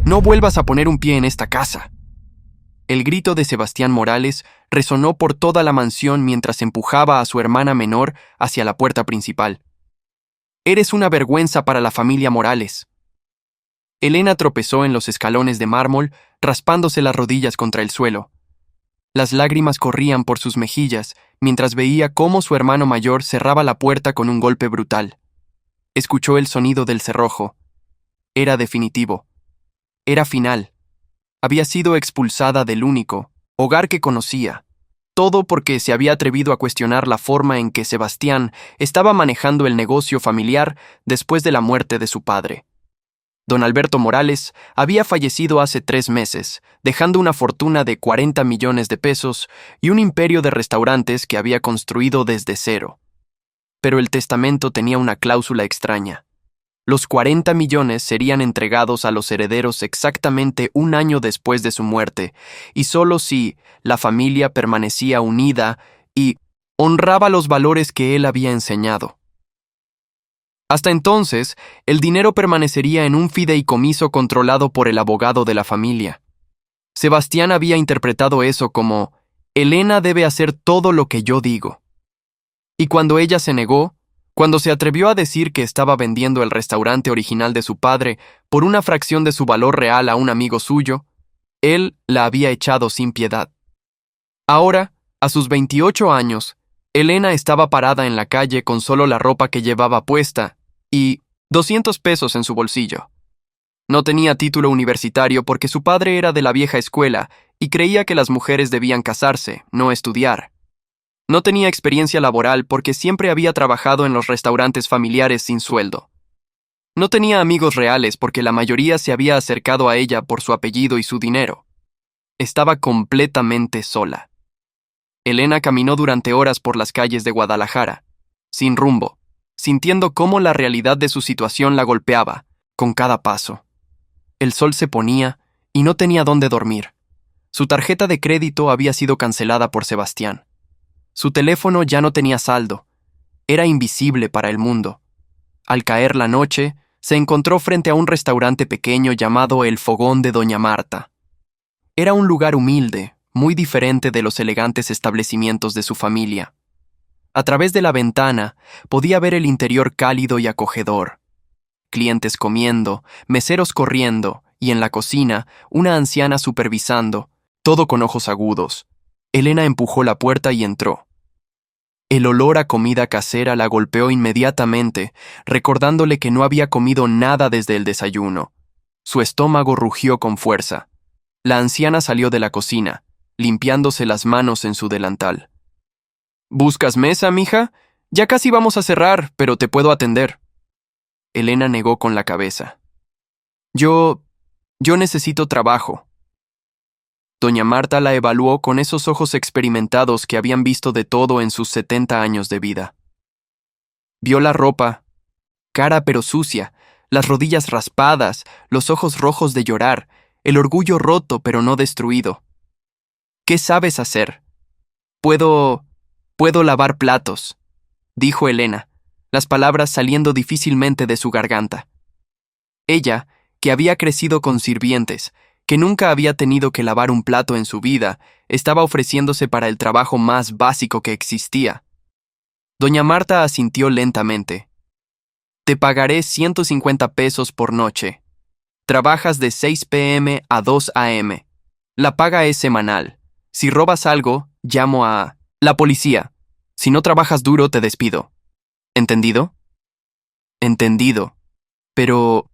No vuelvas a poner un pie en esta casa. El grito de Sebastián Morales resonó por toda la mansión mientras empujaba a su hermana menor hacia la puerta principal. Eres una vergüenza para la familia Morales. Elena tropezó en los escalones de mármol, raspándose las rodillas contra el suelo. Las lágrimas corrían por sus mejillas mientras veía cómo su hermano mayor cerraba la puerta con un golpe brutal. Escuchó el sonido del cerrojo. Era definitivo. Era final. Había sido expulsada del único hogar que conocía. Todo porque se había atrevido a cuestionar la forma en que Sebastián estaba manejando el negocio familiar después de la muerte de su padre. Don Alberto Morales había fallecido hace 3 meses, dejando una fortuna de 40 millones de pesos y un imperio de restaurantes que había construido desde cero. Pero el testamento tenía una cláusula extraña. Los 40 millones serían entregados a los herederos exactamente 1 año después de su muerte, y solo si la familia permanecía unida y honraba los valores que él había enseñado. Hasta entonces, el dinero permanecería en un fideicomiso controlado por el abogado de la familia. Sebastián había interpretado eso como: Elena debe hacer todo lo que yo digo. Y cuando ella se negó, cuando se atrevió a decir que estaba vendiendo el restaurante original de su padre por una fracción de su valor real a un amigo suyo, él la había echado sin piedad. Ahora, a sus 28 años, Elena estaba parada en la calle con solo la ropa que llevaba puesta y 200 pesos en su bolsillo. No tenía título universitario porque su padre era de la vieja escuela y creía que las mujeres debían casarse, no estudiar. No tenía experiencia laboral porque siempre había trabajado en los restaurantes familiares sin sueldo. No tenía amigos reales porque la mayoría se había acercado a ella por su apellido y su dinero. Estaba completamente sola. Elena caminó durante horas por las calles de Guadalajara, sin rumbo, sintiendo cómo la realidad de su situación la golpeaba con cada paso. El sol se ponía y no tenía dónde dormir. Su tarjeta de crédito había sido cancelada por Sebastián. Su teléfono ya no tenía saldo. Era invisible para el mundo. Al caer la noche, se encontró frente a un restaurante pequeño llamado El Fogón de Doña Marta. Era un lugar humilde, muy diferente de los elegantes establecimientos de su familia. A través de la ventana podía ver el interior cálido y acogedor. Clientes comiendo, meseros corriendo y en la cocina una anciana supervisando, todo con ojos agudos. Elena empujó la puerta y entró. El olor a comida casera la golpeó inmediatamente, recordándole que no había comido nada desde el desayuno. Su estómago rugió con fuerza. La anciana salió de la cocina, limpiándose las manos en su delantal. ¿Buscas mesa, mija? Ya casi vamos a cerrar, pero te puedo atender. Elena negó con la cabeza. Yo necesito trabajo. Doña Marta la evaluó con esos ojos experimentados que habían visto de todo en sus 70 años de vida. Vio la ropa, cara pero sucia, las rodillas raspadas, los ojos rojos de llorar, el orgullo roto pero no destruido. ¿Qué sabes hacer? Puedo lavar platos, dijo Elena, las palabras saliendo difícilmente de su garganta. Ella, que había crecido con sirvientes, que nunca había tenido que lavar un plato en su vida, estaba ofreciéndose para el trabajo más básico que existía. Doña Marta asintió lentamente. Te pagaré 150 pesos por noche. Trabajas de 6 p.m. a 2 a.m. La paga es semanal. Si robas algo, llamo a la policía. Si no trabajas duro, te despido. ¿Entendido? Entendido. Pero...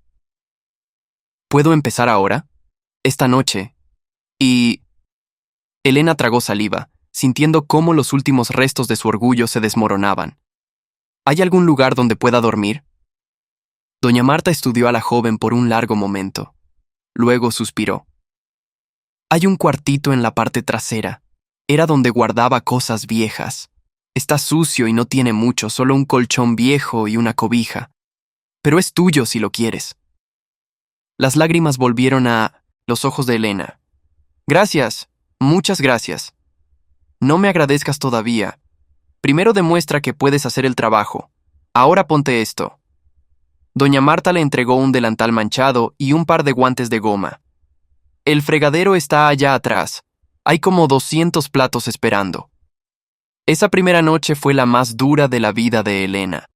¿puedo empezar ahora? Esta noche. Y... Elena tragó saliva, sintiendo cómo los últimos restos de su orgullo se desmoronaban. ¿Hay algún lugar donde pueda dormir? Doña Marta estudió a la joven por un largo momento. Luego suspiró. Hay un cuartito en la parte trasera. Era donde guardaba cosas viejas. Está sucio y no tiene mucho, solo un colchón viejo y una cobija. Pero es tuyo si lo quieres. Las lágrimas volvieron a los ojos de Elena. Gracias, muchas gracias. No me agradezcas todavía. Primero demuestra que puedes hacer el trabajo. Ahora ponte esto. Doña Marta le entregó un delantal manchado y un par de guantes de goma. El fregadero está allá atrás. Hay como 200 platos esperando. Esa primera noche fue la más dura de la vida de Elena.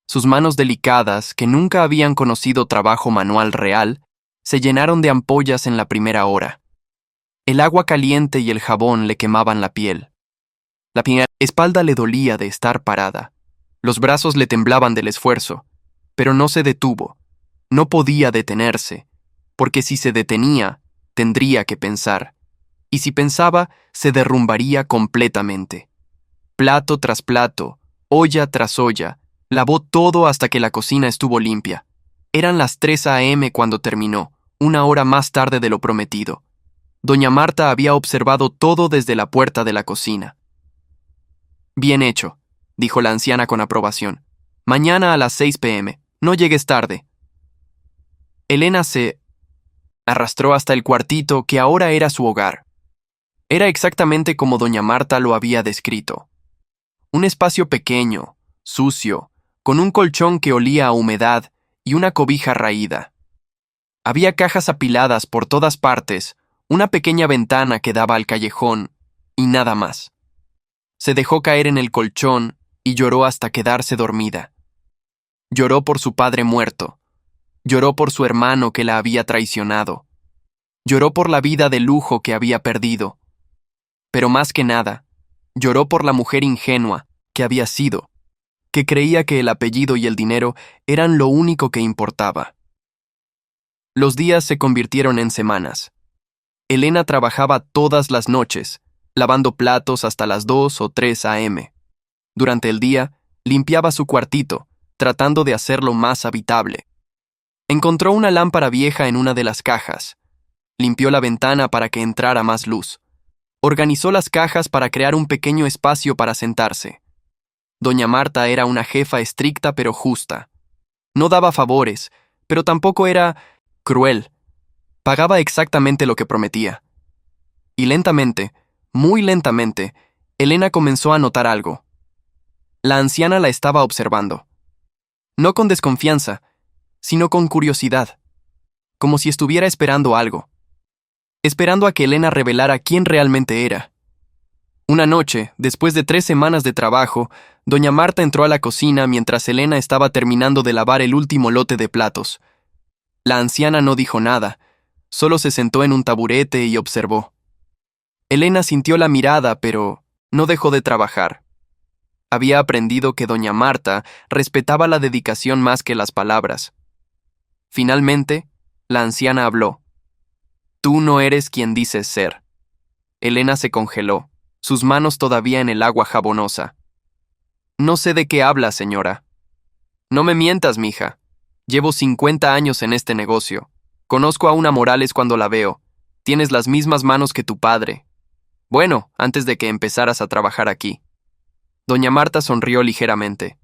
Sus manos delicadas, que nunca habían conocido trabajo manual real, se llenaron de ampollas en la primera hora. El agua caliente y el jabón le quemaban la piel. La espalda le dolía de estar parada. Los brazos le temblaban del esfuerzo, pero no se detuvo. No podía detenerse, porque si se detenía, tendría que pensar. Y si pensaba, se derrumbaría completamente. Plato tras plato, olla tras olla, lavó todo hasta que la cocina estuvo limpia. Eran las 3 a.m. cuando terminó, una hora más tarde de lo prometido. Doña Marta había observado todo desde la puerta de la cocina. Bien hecho, dijo la anciana con aprobación. Mañana a las 6 p.m. No llegues tarde. Elena se arrastró hasta el cuartito que ahora era su hogar. Era exactamente como doña Marta lo había descrito. Un espacio pequeño, sucio, con un colchón que olía a humedad y una cobija raída. Había cajas apiladas por todas partes, una pequeña ventana que daba al callejón, y nada más. Se dejó caer en el colchón y lloró hasta quedarse dormida. Lloró por su padre muerto. Lloró por su hermano que la había traicionado. Lloró por la vida de lujo que había perdido. Pero más que nada, lloró por la mujer ingenua que había sido, que creía que el apellido y el dinero eran lo único que importaba. Los días se convirtieron en semanas. Elena trabajaba todas las noches, lavando platos hasta las 2 o 3 a.m. Durante el día, limpiaba su cuartito, tratando de hacerlo más habitable. Encontró una lámpara vieja en una de las cajas. Limpió la ventana para que entrara más luz. Organizó las cajas para crear un pequeño espacio para sentarse. Doña Marta era una jefa estricta pero justa. No daba favores, pero tampoco era cruel. Pagaba exactamente lo que prometía. Y lentamente, muy lentamente, Elena comenzó a notar algo. La anciana la estaba observando. No con desconfianza, sino con curiosidad, como si estuviera esperando algo. Esperando a que Elena revelara quién realmente era. Una noche, después de 3 semanas de trabajo, doña Marta entró a la cocina mientras Elena estaba terminando de lavar el último lote de platos. La anciana no dijo nada, solo se sentó en un taburete y observó. Elena sintió la mirada, pero no dejó de trabajar. Había aprendido que doña Marta respetaba la dedicación más que las palabras. Finalmente, la anciana habló. Tú no eres quien dices ser. Elena se congeló, sus manos todavía en el agua jabonosa. No sé de qué habla, señora. No me mientas, mija. Llevo 50 años en este negocio. Conozco a una Morales cuando la veo. Tienes las mismas manos que tu padre. Bueno, antes de que empezaras a trabajar aquí. Doña Marta sonrió ligeramente.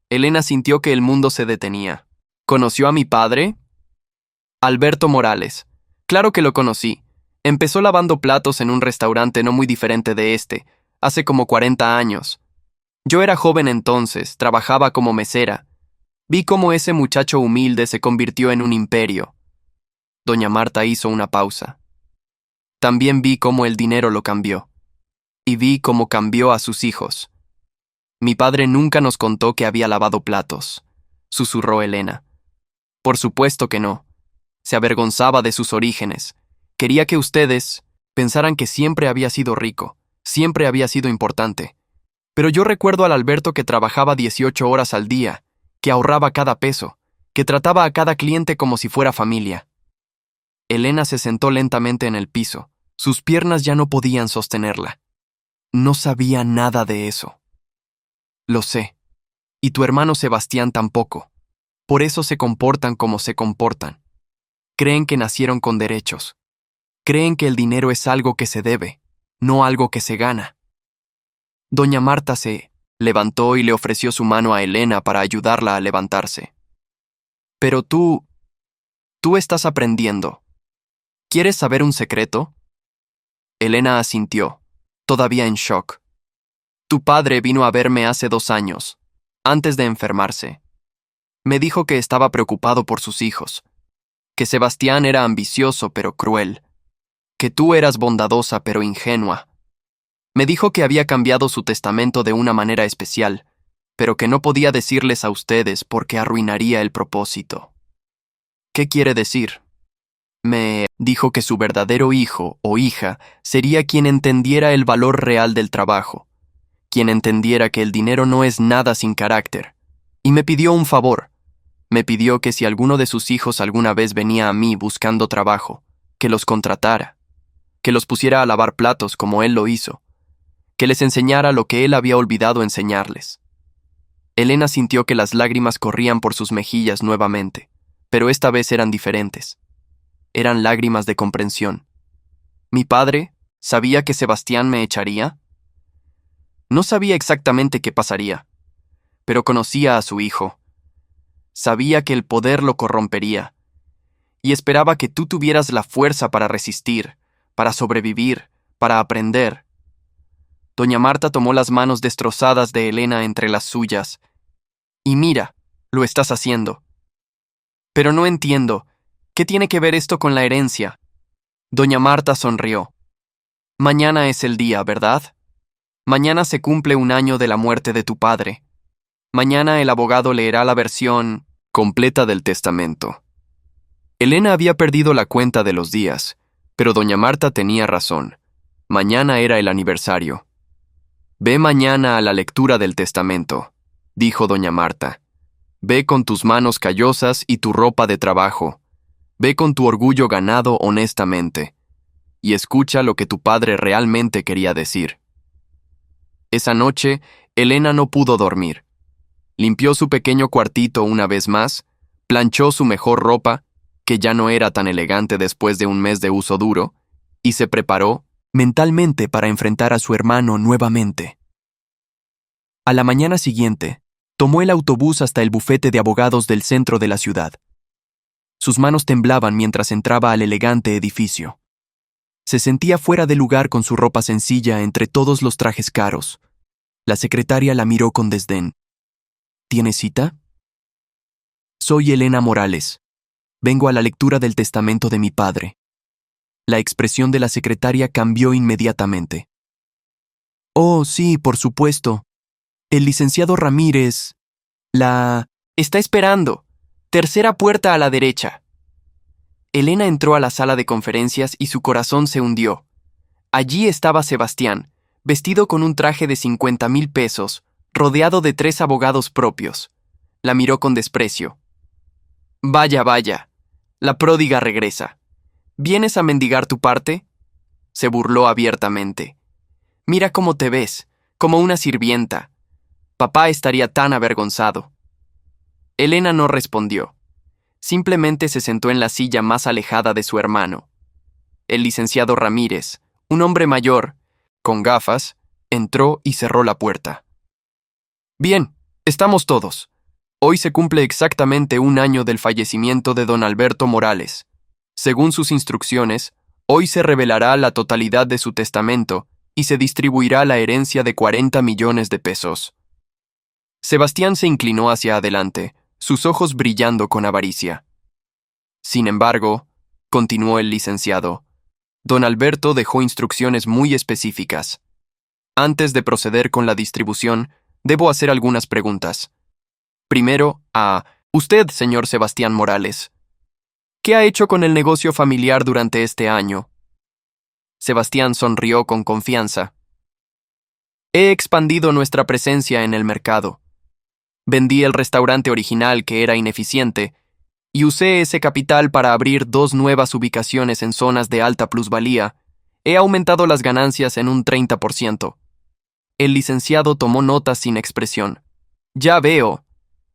Elena sintió que el mundo se detenía. ¿Conoció a mi padre? Alberto Morales. Claro que lo conocí. Empezó lavando platos en un restaurante no muy diferente de este, hace como 40 años. Yo era joven entonces, trabajaba como mesera. Vi cómo ese muchacho humilde se convirtió en un imperio. Doña Marta hizo una pausa. También vi cómo el dinero lo cambió. Y vi cómo cambió a sus hijos. Mi padre nunca nos contó que había lavado platos, susurró Elena. Por supuesto que no. Se avergonzaba de sus orígenes. Quería que ustedes pensaran que siempre había sido rico, siempre había sido importante. Pero yo recuerdo al Alberto que trabajaba 18 horas al día, que ahorraba cada peso, que trataba a cada cliente como si fuera familia. Elena se sentó lentamente en el piso. Sus piernas ya no podían sostenerla. No sabía nada de eso. Lo sé. Y tu hermano Sebastián tampoco. Por eso se comportan como se comportan. Creen que nacieron con derechos. Creen que el dinero es algo que se debe, no algo que se gana. Doña Marta se levantó y le ofreció su mano a Elena para ayudarla a levantarse. Pero tú estás aprendiendo. ¿Quieres saber un secreto? Elena asintió, todavía en shock. Tu padre vino a verme hace 2 años, antes de enfermarse. Me dijo que estaba preocupado por sus hijos, que Sebastián era ambicioso pero cruel, que tú eras bondadosa pero ingenua. Me dijo que había cambiado su testamento de una manera especial, pero que no podía decirles a ustedes porque arruinaría el propósito. ¿Qué quiere decir? Me dijo que su verdadero hijo o hija sería quien entendiera el valor real del trabajo, quien entendiera que el dinero no es nada sin carácter, y me pidió un favor. Me pidió que si alguno de sus hijos alguna vez venía a mí buscando trabajo, que los contratara, que los pusiera a lavar platos como él lo hizo, que les enseñara lo que él había olvidado enseñarles. Elena sintió que las lágrimas corrían por sus mejillas nuevamente, pero esta vez eran diferentes. Eran lágrimas de comprensión. ¿Mi padre sabía que Sebastián me echaría? No sabía exactamente qué pasaría, pero conocía a su hijo. Sabía que el poder lo corrompería, y esperaba que tú tuvieras la fuerza para resistir, para sobrevivir, para aprender. Doña Marta tomó las manos destrozadas de Elena entre las suyas. Y mira, lo estás haciendo. Pero no entiendo, ¿qué tiene que ver esto con la herencia? Doña Marta sonrió. Mañana es el día, ¿verdad? Mañana se cumple un año de la muerte de tu padre. Mañana el abogado leerá la versión completa del testamento. Elena había perdido la cuenta de los días, pero doña Marta tenía razón. Mañana era el aniversario. Ve mañana a la lectura del testamento, dijo doña Marta. Ve con tus manos callosas y tu ropa de trabajo. Ve con tu orgullo ganado honestamente. Y escucha lo que tu padre realmente quería decir. Esa noche, Elena no pudo dormir. Limpió su pequeño cuartito una vez más, planchó su mejor ropa, que ya no era tan elegante después de un mes de uso duro, y se preparó mentalmente para enfrentar a su hermano nuevamente. A la mañana siguiente, tomó el autobús hasta el bufete de abogados del centro de la ciudad. Sus manos temblaban mientras entraba al elegante edificio. Se sentía fuera de lugar con su ropa sencilla entre todos los trajes caros. La secretaria la miró con desdén. ¿Tiene cita? Soy Elena Morales. Vengo a la lectura del testamento de mi padre. La expresión de la secretaria cambió inmediatamente. Oh, sí, por supuesto. El licenciado Ramírez... Está esperando. Tercera puerta a la derecha. Elena entró a la sala de conferencias y su corazón se hundió. Allí estaba Sebastián, vestido con un traje de 50,000 pesos, rodeado de 3 abogados propios. La miró con desprecio. Vaya, vaya. La pródiga regresa. ¿Vienes a mendigar tu parte? Se burló abiertamente. Mira cómo te ves, como una sirvienta. Papá estaría tan avergonzado. Elena no respondió. Simplemente se sentó en la silla más alejada de su hermano. El licenciado Ramírez, un hombre mayor, con gafas, entró y cerró la puerta. Bien, estamos todos. Hoy se cumple exactamente un año del fallecimiento de don Alberto Morales. Según sus instrucciones, hoy se revelará la totalidad de su testamento y se distribuirá la herencia de 40 millones de pesos. Sebastián se inclinó hacia adelante, sus ojos brillando con avaricia. Sin embargo, continuó el licenciado, don Alberto dejó instrucciones muy específicas. Antes de proceder con la distribución, debo hacer algunas preguntas. Primero, a usted, señor Sebastián Morales. ¿Qué ha hecho con el negocio familiar durante este año? Sebastián sonrió con confianza. He expandido nuestra presencia en el mercado. Vendí el restaurante original que era ineficiente y usé ese capital para abrir 2 nuevas ubicaciones en zonas de alta plusvalía. He aumentado las ganancias en un 30%. El licenciado tomó notas sin expresión. Ya veo.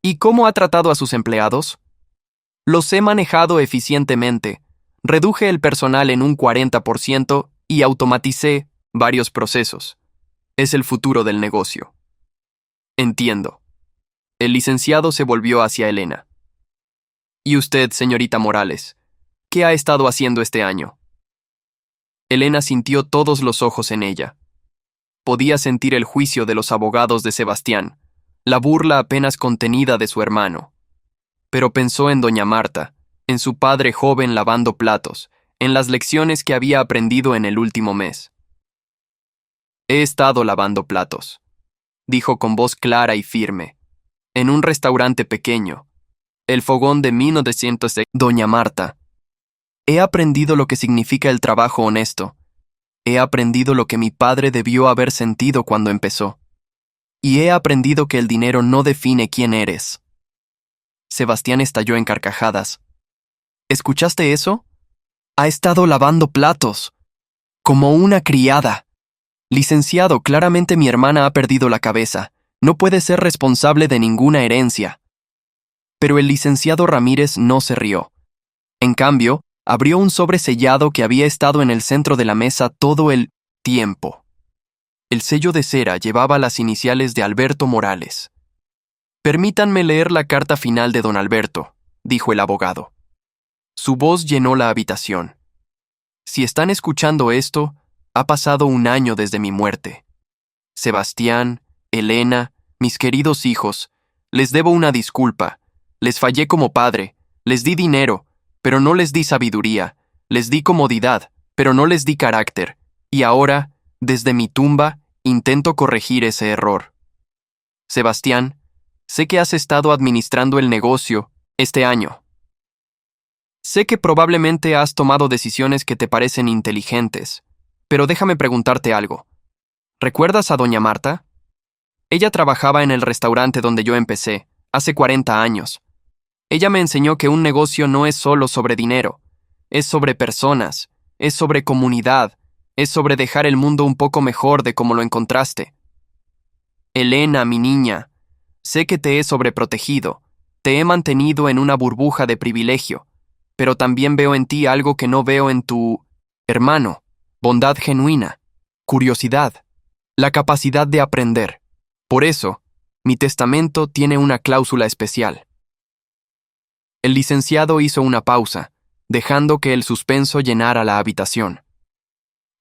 ¿Y cómo ha tratado a sus empleados? Los he manejado eficientemente. Reduje el personal en un 40% y automaticé varios procesos. Es el futuro del negocio. Entiendo. El licenciado se volvió hacia Elena. ¿Y usted, señorita Morales, qué ha estado haciendo este año? Elena sintió todos los ojos en ella. Podía sentir el juicio de los abogados de Sebastián, la burla apenas contenida de su hermano. Pero pensó en doña Marta, en su padre joven lavando platos, en las lecciones que había aprendido en el último mes. He estado lavando platos, dijo con voz clara y firme, en un restaurante pequeño, el fogón de 1906. Doña Marta. He aprendido lo que significa el trabajo honesto. He aprendido lo que mi padre debió haber sentido cuando empezó. Y he aprendido que el dinero no define quién eres. Sebastián estalló en carcajadas. ¿Escuchaste eso? Ha estado lavando platos. Como una criada. Licenciado, claramente mi hermana ha perdido la cabeza. No puede ser responsable de ninguna herencia. Pero el licenciado Ramírez no se rió. En cambio, abrió un sobre sellado que había estado en el centro de la mesa todo el tiempo. El sello de cera llevaba las iniciales de Alberto Morales. Permítanme leer la carta final de don Alberto, dijo el abogado. Su voz llenó la habitación. Si están escuchando esto, ha pasado 1 año desde mi muerte. Sebastián, Elena, mis queridos hijos, les debo una disculpa. Les fallé como padre, les di dinero, pero no les di sabiduría, les di comodidad, pero no les di carácter, y ahora, desde mi tumba, intento corregir ese error. Sebastián, sé que has estado administrando el negocio este año. Sé que probablemente has tomado decisiones que te parecen inteligentes, pero déjame preguntarte algo. ¿Recuerdas a doña Marta? Ella trabajaba en el restaurante donde yo empecé, hace 40 años. Ella me enseñó que un negocio no es solo sobre dinero, es sobre personas, es sobre comunidad, es sobre dejar el mundo un poco mejor de como lo encontraste. Elena, mi niña, sé que te he sobreprotegido, te he mantenido en una burbuja de privilegio, pero también veo en ti algo que no veo en tu hermano, bondad genuina, curiosidad, la capacidad de aprender. Por eso, mi testamento tiene una cláusula especial. El licenciado hizo una pausa, dejando que el suspenso llenara la habitación.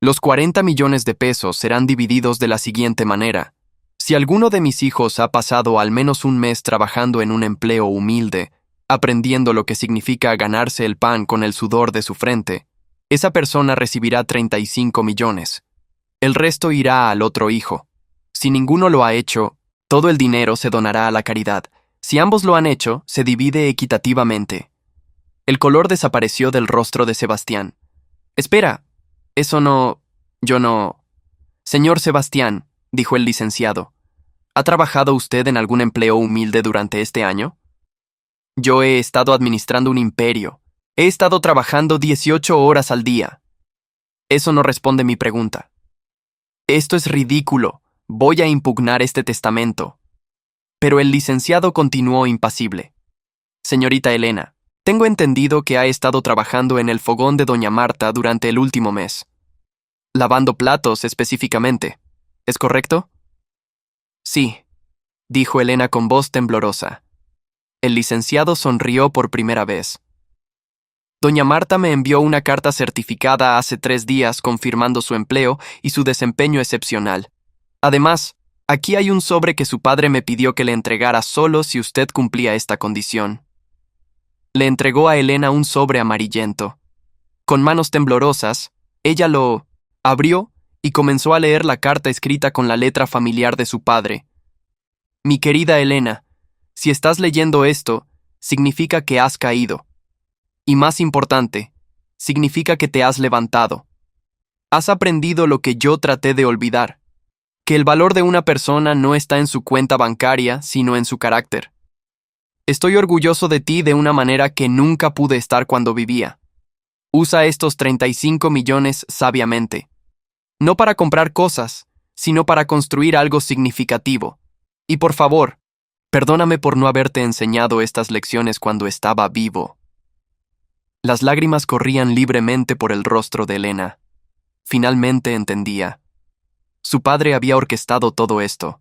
Los 40 millones de pesos serán divididos de la siguiente manera. Si alguno de mis hijos ha pasado al menos 1 mes trabajando en un empleo humilde, aprendiendo lo que significa ganarse el pan con el sudor de su frente, esa persona recibirá 35 millones. El resto irá al otro hijo. Si ninguno lo ha hecho, todo el dinero se donará a la caridad. Si ambos lo han hecho, se divide equitativamente. El color desapareció del rostro de Sebastián. Espera, eso no... yo no... Señor Sebastián, dijo el licenciado, ¿ha trabajado usted en algún empleo humilde durante este año? Yo he estado administrando un imperio. He estado trabajando 18 horas al día. Eso no responde mi pregunta. Esto es ridículo. Voy a impugnar este testamento. Pero el licenciado continuó impasible. Señorita Elena, tengo entendido que ha estado trabajando en el fogón de doña Marta durante el último mes. Lavando platos específicamente. ¿Es correcto? Sí, dijo Elena con voz temblorosa. El licenciado sonrió por primera vez. Doña Marta me envió una carta certificada hace 3 días confirmando su empleo y su desempeño excepcional. Además, aquí hay un sobre que su padre me pidió que le entregara solo si usted cumplía esta condición. Le entregó a Elena un sobre amarillento. Con manos temblorosas, ella lo abrió y comenzó a leer la carta escrita con la letra familiar de su padre. Mi querida Elena, si estás leyendo esto, significa que has caído. Y más importante, significa que te has levantado. Has aprendido lo que yo traté de olvidar. Que el valor de una persona no está en su cuenta bancaria, sino en su carácter. Estoy orgulloso de ti de una manera que nunca pude estar cuando vivía. Usa estos 35 millones sabiamente. No para comprar cosas, sino para construir algo significativo. Y por favor, perdóname por no haberte enseñado estas lecciones cuando estaba vivo. Las lágrimas corrían libremente por el rostro de Elena. Finalmente entendía. Su padre había orquestado todo esto.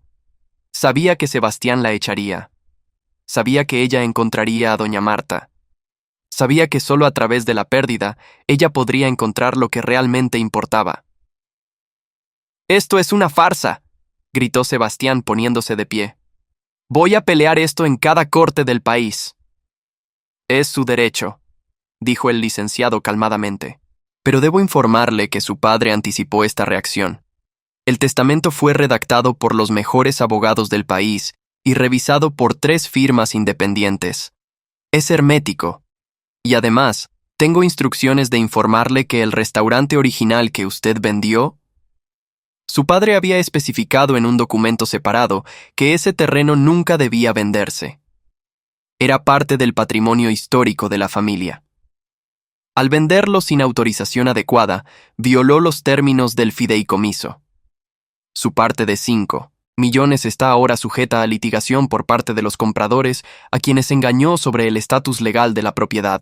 Sabía que Sebastián la echaría. Sabía que ella encontraría a doña Marta. Sabía que solo a través de la pérdida ella podría encontrar lo que realmente importaba. «¡Esto es una farsa!», gritó Sebastián poniéndose de pie. «Voy a pelear esto en cada corte del país». «Es su derecho», dijo el licenciado calmadamente. Pero debo informarle que su padre anticipó esta reacción. El testamento fue redactado por los mejores abogados del país y revisado por 3 firmas independientes. Es hermético. Y además, tengo instrucciones de informarle que el restaurante original que usted vendió... Su padre había especificado en un documento separado que ese terreno nunca debía venderse. Era parte del patrimonio histórico de la familia. Al venderlo sin autorización adecuada, violó los términos del fideicomiso. Su parte de 5 millones está ahora sujeta a litigación por parte de los compradores a quienes engañó sobre el estatus legal de la propiedad.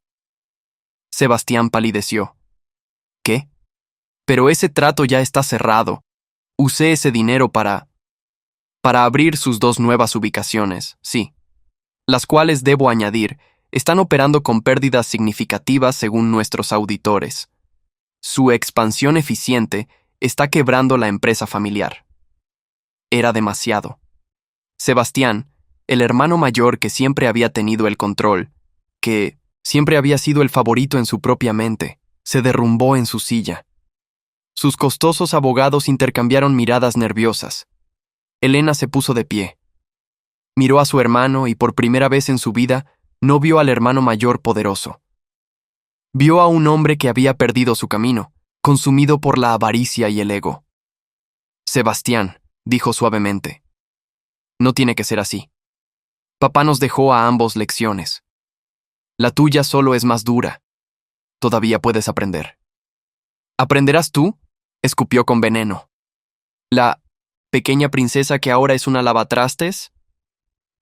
Sebastián palideció. ¿Qué? Pero ese trato ya está cerrado. Usé ese dinero para abrir sus 2 nuevas ubicaciones, sí. Las cuales, debo añadir, están operando con pérdidas significativas según nuestros auditores. Su expansión eficiente está quebrando la empresa familiar. Era demasiado. Sebastián, el hermano mayor que siempre había tenido el control, que siempre había sido el favorito en su propia mente, se derrumbó en su silla. Sus costosos abogados intercambiaron miradas nerviosas. Elena se puso de pie. Miró a su hermano y por primera vez en su vida no vio al hermano mayor poderoso. Vio a un hombre que había perdido su camino, consumido por la avaricia y el ego. Sebastián, dijo suavemente, no tiene que ser así. Papá nos dejó a ambos lecciones. La tuya solo es más dura. Todavía puedes aprender. ¿Aprenderás tú?, escupió con veneno. ¿La pequeña princesa que ahora es una lavatrastes?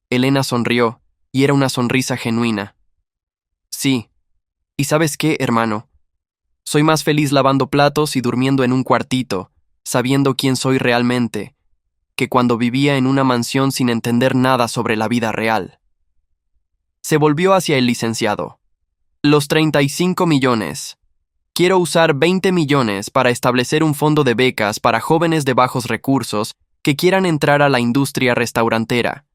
Elena sonrió, y era una sonrisa genuina. Sí. ¿Y sabes qué, hermano? Soy más feliz lavando platos y durmiendo en un cuartito, sabiendo quién soy realmente, que cuando vivía en una mansión sin entender nada sobre la vida real. Se volvió hacia el licenciado. Los 35 millones. Quiero usar 20 millones para establecer un fondo de becas para jóvenes de bajos recursos que quieran entrar a la industria restaurantera.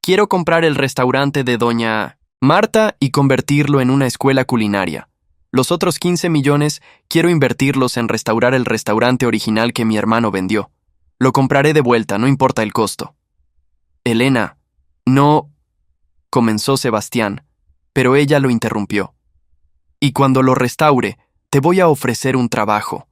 Quiero comprar el restaurante de doña Marta y convertirlo en una escuela culinaria. Los otros 15 millones quiero invertirlos en restaurar el restaurante original que mi hermano vendió. Lo compraré de vuelta, no importa el costo. Elena, no... comenzó Sebastián, pero ella lo interrumpió. Y cuando lo restaure, te voy a ofrecer un trabajo,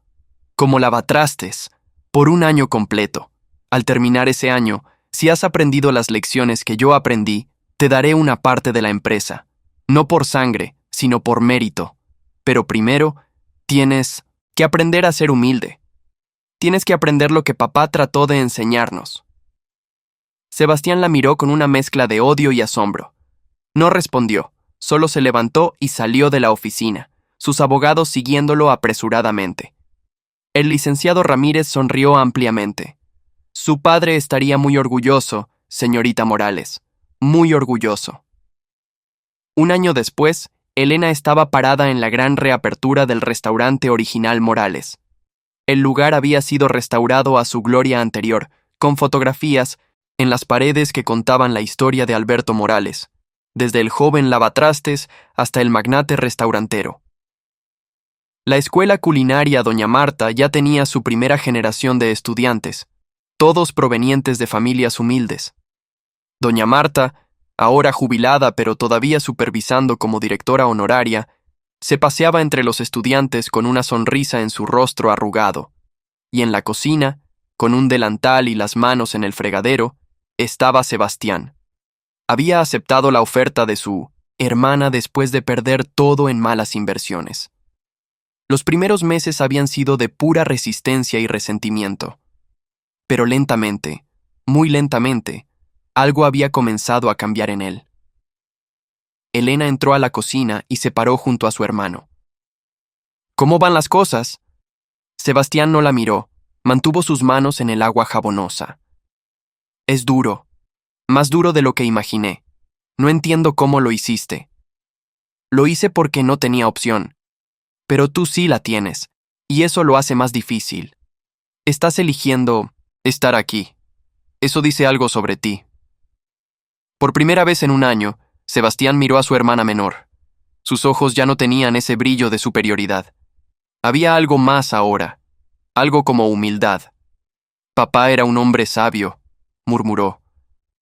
como lavatrastes, por 1 año completo. Al terminar ese año, si has aprendido las lecciones que yo aprendí, te daré una parte de la empresa, no por sangre, sino por mérito. Pero primero, tienes que aprender a ser humilde. Tienes que aprender lo que papá trató de enseñarnos. Sebastián la miró con una mezcla de odio y asombro. No respondió, solo se levantó y salió de la oficina, sus abogados siguiéndolo apresuradamente. El licenciado Ramírez sonrió ampliamente. Su padre estaría muy orgulloso, señorita Morales, muy orgulloso. 1 año después, Elena estaba parada en la gran reapertura del restaurante original Morales. El lugar había sido restaurado a su gloria anterior, con fotografías en las paredes que contaban la historia de Alberto Morales, desde el joven lavatrastes hasta el magnate restaurantero. La escuela culinaria Doña Marta ya tenía su primera generación de estudiantes, todos provenientes de familias humildes. Doña Marta, ahora jubilada pero todavía supervisando como directora honoraria, se paseaba entre los estudiantes con una sonrisa en su rostro arrugado, y en la cocina, con un delantal y las manos en el fregadero, estaba Sebastián. Había aceptado la oferta de su hermana después de perder todo en malas inversiones. Los primeros meses habían sido de pura resistencia y resentimiento. Pero lentamente, muy lentamente, algo había comenzado a cambiar en él. Elena entró a la cocina y se paró junto a su hermano. ¿Cómo van las cosas? Sebastián no la miró, mantuvo sus manos en el agua jabonosa. Es duro, más duro de lo que imaginé. No entiendo cómo lo hiciste. Lo hice porque no tenía opción. Pero tú sí la tienes, y eso lo hace más difícil. Estás eligiendo estar aquí. Eso dice algo sobre ti. Por primera vez en 1 año, Sebastián miró a su hermana menor. Sus ojos ya no tenían ese brillo de superioridad. Había algo más ahora, algo como humildad. Papá era un hombre sabio, murmuró.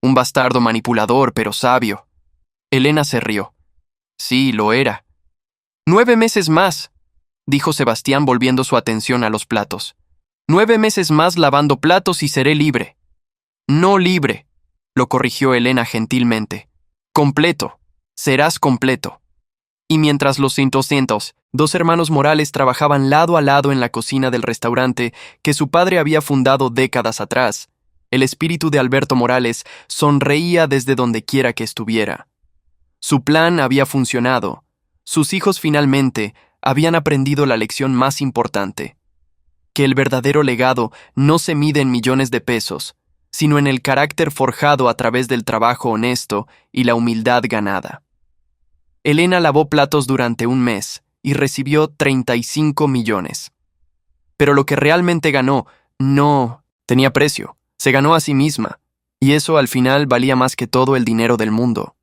Un bastardo manipulador, pero sabio. Elena se rió. Sí, lo era. 9 meses más, dijo Sebastián volviendo su atención a los platos. 9 meses más lavando platos y seré libre. No libre, lo corrigió Elena gentilmente. Completo. Serás completo. Y mientras los 2 hermanos Morales trabajaban lado a lado en la cocina del restaurante que su padre había fundado décadas atrás, el espíritu de Alberto Morales sonreía desde donde quiera que estuviera. Su plan había funcionado. Sus hijos finalmente habían aprendido la lección más importante: que el verdadero legado no se mide en millones de pesos, sino en el carácter forjado a través del trabajo honesto y la humildad ganada. Elena lavó platos durante un mes y recibió 35 millones. Pero lo que realmente ganó no tenía precio, se ganó a sí misma, y eso al final valía más que todo el dinero del mundo.